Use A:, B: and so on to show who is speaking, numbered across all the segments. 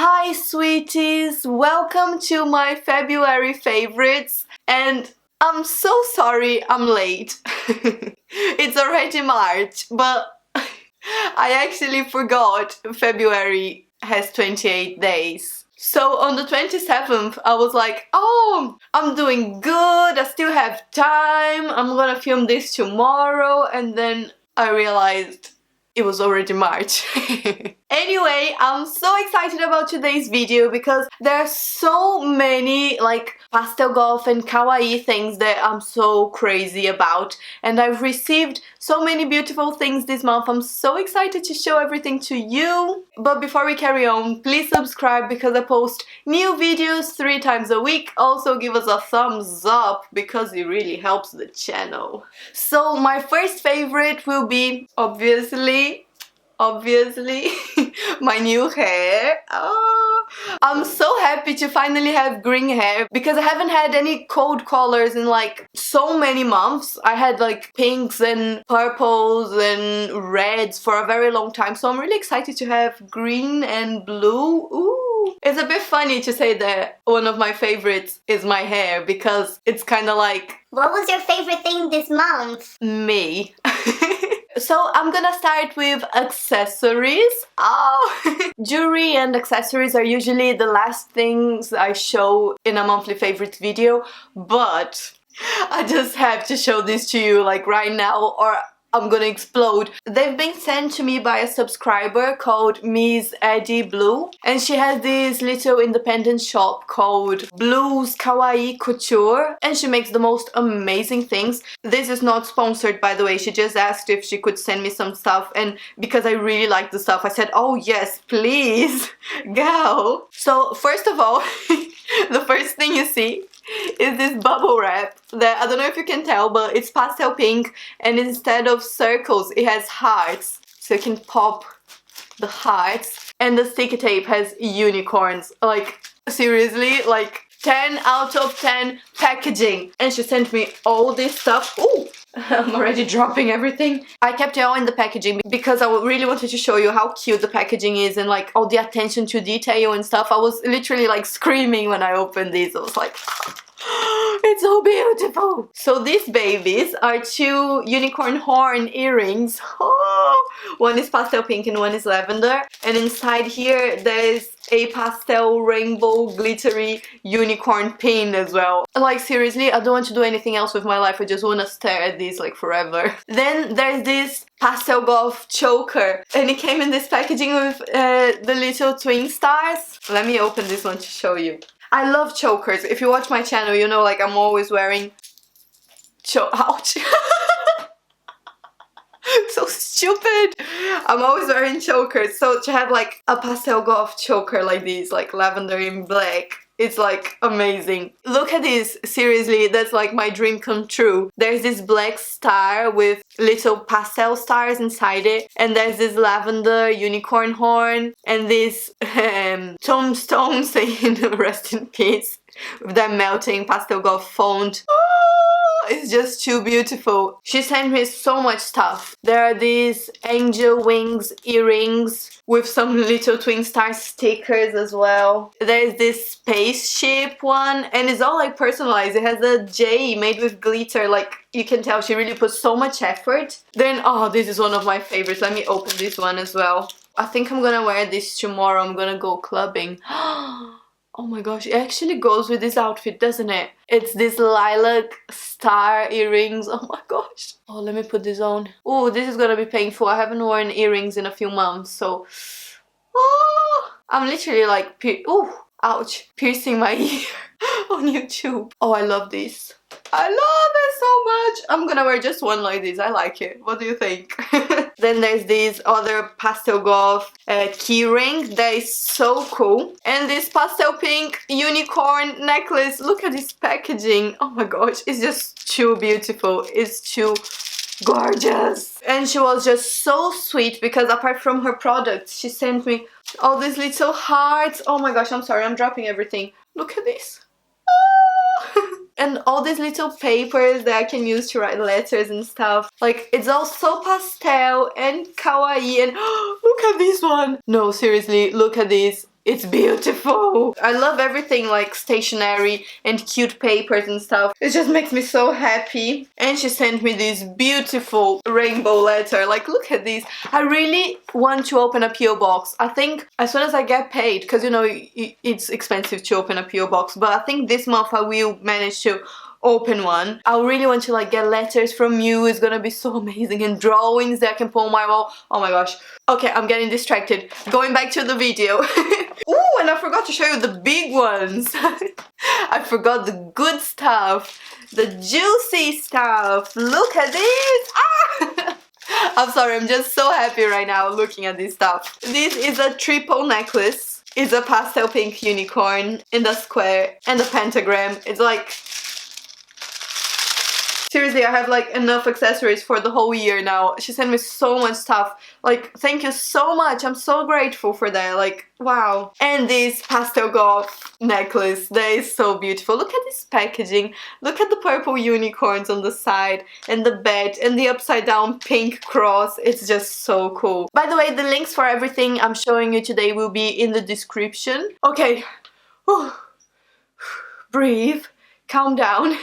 A: Hi sweeties, welcome to my February favorites, and I'm so sorry I'm late. It's already March, but I actually forgot February has 28 days. So on the 27th I was like, oh, I'm doing good, I still have time, I'm gonna film this tomorrow, and then I realized it was already March. Anyway, I'm so excited about today's video because there are so many like PastelGoth and Kawaii things that I'm so crazy about, and I've received so many beautiful things this month. I'm so excited to show everything to you. But before we carry on, please subscribe because I post new videos 3 times a week. Also give us a thumbs up because it really helps the channel. So my first favorite will be obviously my new hair. Oh, I'm so happy to finally have green hair because I haven't had any cold colors in like so many months. I had like pinks and purples and reds for a very long time, so I'm really excited to have green and blue. Ooh. It's a bit funny to say that one of my favorites is my hair because it's kind of like,
B: what was your favorite thing this month?
A: Me. So I'm gonna start with accessories. Oh! Jewelry and accessories are usually the last things I show in a monthly favorites video, but I just have to show this to you like right now or I'm gonna explode. They've been sent to me by a subscriber called Miss Eddie Blue, and she has this little independent shop called Blue's Kawaii Couture, and she makes the most amazing things. This is not sponsored, by the way. She just asked if she could send me some stuff, and because I really like the stuff, I said, oh yes, please, go. So first of all, the first thing you see is this bubble wrap that I don't know if you can tell, but it's pastel pink, and instead of circles it has hearts, so you can pop the hearts, and the sticky tape has unicorns. Like seriously, like 10 out of 10 packaging. And she sent me all this stuff. Ooh, I'm already dropping everything. I kept it all in the packaging because I really wanted to show you how cute the packaging is and like all the attention to detail and stuff. I was literally like screaming when I opened these. I was like, it's so beautiful. So these babies are 2 unicorn horn earrings. Oh, one is pastel pink and one is lavender. And inside here there's a pastel rainbow glittery unicorn pin as well. Like seriously, I don't want to do anything else with my life. I just want to stare at these like forever. Then there's this PastelGoth choker, and it came in this packaging with the little twin stars. Let me open this one to show you. I love chokers. If you watch my channel, you know like I'm always wearing ouch. So stupid. I'm always wearing chokers. So to have like a PastelGoth choker like this, like lavender and black, it's like amazing. Look at this. Seriously, that's like my dream come true. There's this black star with little pastel stars inside it, and there's this lavender unicorn horn, and this tombstone saying rest in peace with that melting PastelGoth font. It's just too beautiful. She sent me so much stuff. There are these angel wings earrings with some little twin star stickers as well. There's this spaceship one, and it's all like personalized. It has a J made with glitter. Like you can tell she really put so much effort. Then, oh, this is one of my favorites. Let me open this one as well. I think I'm gonna wear this tomorrow. I'm gonna go clubbing. Oh my gosh, it actually goes with this outfit, doesn't it? It's this lilac star earrings. Oh my gosh. Oh, let me put this on. Oh, this is gonna be painful. I haven't worn earrings in a few months, so... Oh, I'm literally like... Oh, ouch. Piercing my ear on YouTube. Oh, I love this. I love it so much. I'm gonna wear just one like this. I like it. What do you think? Then there's this other PastelGoth key ring that is so cool. And this pastel pink unicorn necklace. Look at this packaging. Oh my gosh, it's just too beautiful. It's too gorgeous. And she was just so sweet because apart from her products, she sent me all these little hearts. Oh my gosh, I'm sorry, I'm dropping everything. Look at this. And all these little papers that I can use to write letters and stuff. Like, it's all so pastel and kawaii, and look at this one! No, seriously, look at this. It's beautiful. I love everything like stationery and cute papers and stuff. It just makes me so happy. And she sent me this beautiful rainbow letter. Like, look at this. I really want to open a PO box. I think as soon as I get paid, because you know it's expensive to open a PO box, but I think this month I will manage to open one. I really want to like get letters from you. It's gonna be so amazing, and drawings that I can put on my wall. Oh my gosh. Okay, I'm getting distracted. Going back to the video. Ooh, and I forgot to show you the big ones. I forgot the good stuff, the juicy stuff. Look at this. Ah! I'm sorry, I'm just so happy right now looking at this stuff. This is a triple necklace. It's a pastel pink unicorn in the square and the pentagram. It's like, seriously, I have like enough accessories for the whole year now. She sent me so much stuff. Like, thank you so much. I'm so grateful for that. Like, wow. And this PastelGoth necklace, that is so beautiful. Look at this packaging. Look at the purple unicorns on the side and the bed and the upside down pink cross. It's just so cool. By the way, the links for everything I'm showing you today will be in the description. Okay. Whew. Breathe. Calm down.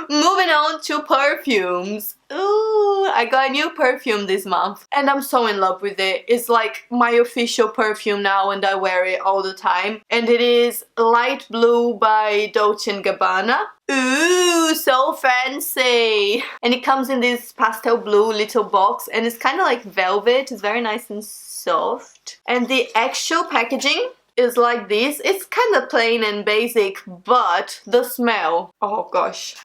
A: Moving on to perfumes. Ooh, I got a new perfume this month and I'm so in love with it. It's like my official perfume now and I wear it all the time. And it is Light Blue by Dolce & Gabbana. Ooh, so fancy. And it comes in this pastel blue little box and it's kind of like velvet. It's very nice and soft. And the actual packaging is like this. It's kind of plain and basic, but the smell, oh gosh.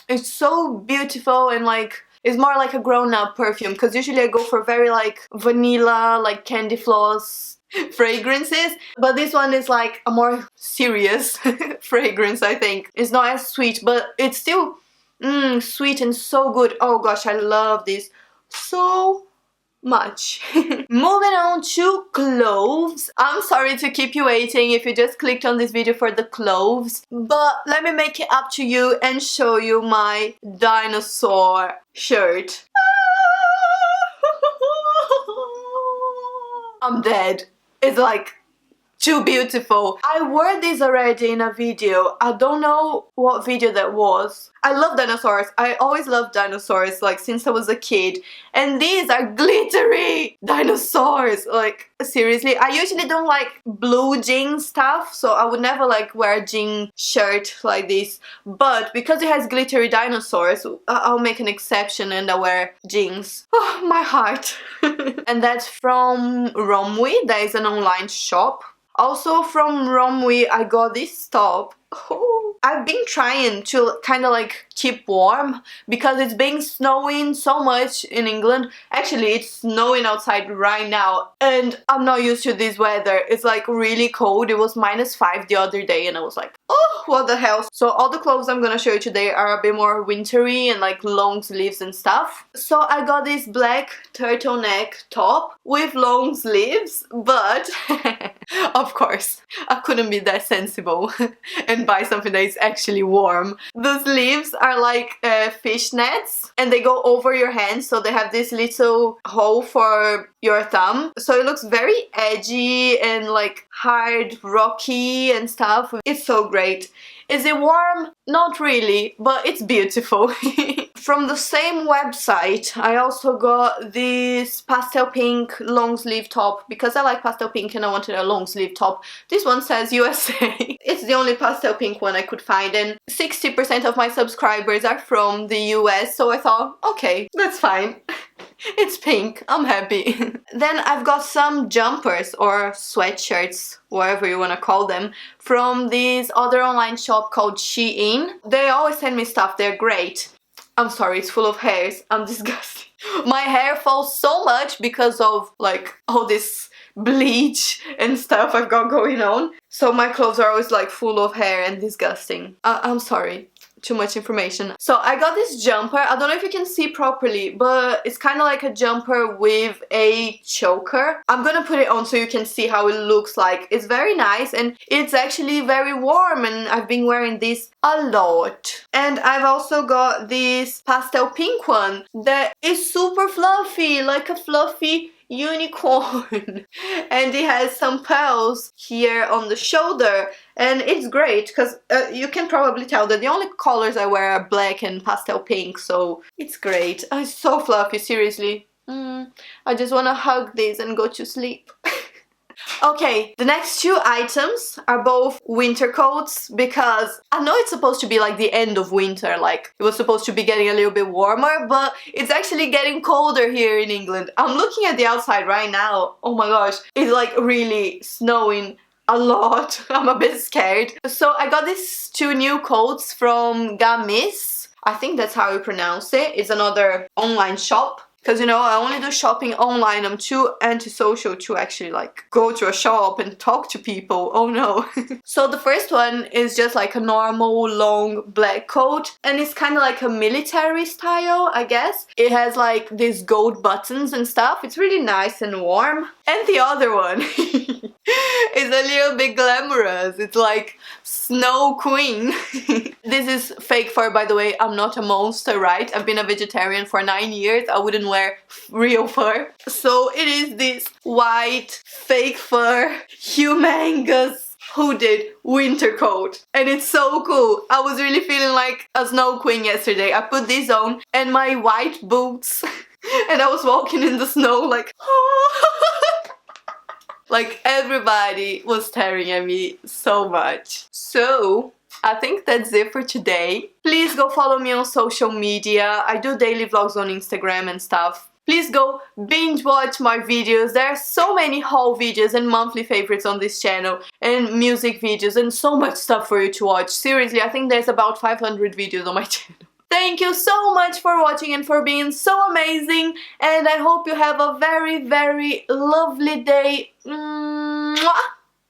A: It's so beautiful and like, it's more like a grown-up perfume because usually I go for very like vanilla, like candy floss fragrances, but this one is like a more serious fragrance, I think. It's not as sweet, but it's still sweet and so good. Oh gosh, I love this so much. Moving on to clothes. I'm sorry to keep you waiting if you just clicked on this video for the clothes, but let me make it up to you and show you my dinosaur shirt. I'm dead. It's like too beautiful. I wore this already in a video. I don't know what video that was. I love dinosaurs. I always loved dinosaurs, like since I was a kid. And these are glittery dinosaurs. Like, seriously. I usually don't like blue jean stuff, so I would never like wear a jean shirt like this. But because it has glittery dinosaurs, I'll make an exception and I'll wear jeans. Oh, my heart. And that's from Romwe. That is an online shop. Also from Romwe, I got this top. Oh, I've been trying to kind of like keep warm because it's been snowing so much in England. Actually, it's snowing outside right now and I'm not used to this weather. It's like really cold. It was -5 the other day and I was like, oh, what the hell. So all the clothes I'm gonna show you today are a bit more wintry and like long sleeves and stuff. So I got this black turtleneck top with long sleeves, but of course I couldn't be that sensible and buy something that is actually warm. The sleeves are like fishnets and they go over your hands, so they have this little hole for your thumb, so it looks very edgy and like hard, rocky and stuff. It's so great. Is it warm? Not really, but it's beautiful. From the same website, I also got this pastel pink long sleeve top because I like pastel pink and I wanted a long sleeve top. This one says USA. It's the only pastel pink one I could find and 60% of my subscribers are from the US, so I thought, okay, that's fine. It's pink, I'm happy. Then I've got some jumpers or sweatshirts, whatever you want to call them, from this other online shop called SheIn. They always send me stuff, they're great. I'm sorry, it's full of hairs, I'm disgusting. My hair falls so much because of like all this bleach and stuff I've got going on. So my clothes are always like full of hair and disgusting. I'm sorry. Too much information. So I got this jumper. I don't know if you can see properly, but it's kind of like a jumper with a choker. I'm gonna put it on so you can see how it looks like. It's very nice and it's actually very warm and I've been wearing this a lot. And I've also got this pastel pink one that is super fluffy, like a fluffy unicorn. And it has some pearls here on the shoulder. And it's great because you can probably tell that the only colors I wear are black and pastel pink. So it's great. Oh, it's so fluffy, seriously. I just want to hug this and go to sleep. Okay, the next two items are both winter coats because I know it's supposed to be like the end of winter, like it was supposed to be getting a little bit warmer, but it's actually getting colder here in England. I'm looking at the outside right now. Oh my gosh, it's like really snowing a lot. I'm a bit scared. So I got these two new coats from Gamiss. I think that's how you pronounce it. It's another online shop. Because, you know, I only do shopping online. I'm too antisocial to actually, like, go to a shop and talk to people. Oh, no. So the first one is just, like, a normal, long black coat. And it's kind of like a military style, I guess. It has, like, these gold buttons and stuff. It's really nice and warm. And the other one is a little bit glamorous. It's like Snow Queen. This is fake fur, by the way. I'm not a monster, right? I've been a vegetarian for 9 years. I wouldn't wear real fur. So it is this white fake fur humongous hooded winter coat, and it's so cool. I was really feeling like a snow queen yesterday. I put this on and my white boots and I was walking in the snow like like everybody was staring at me so much. So I think that's it for today. Please go follow me on social media. I do daily vlogs on Instagram and stuff. Please go binge watch my videos. There are so many haul videos and monthly favorites on this channel, and music videos and so much stuff for you to watch. Seriously, I think there's about 500 videos on my channel. Thank you so much for watching and for being so amazing, and I hope you have a very, very lovely day. Mwah!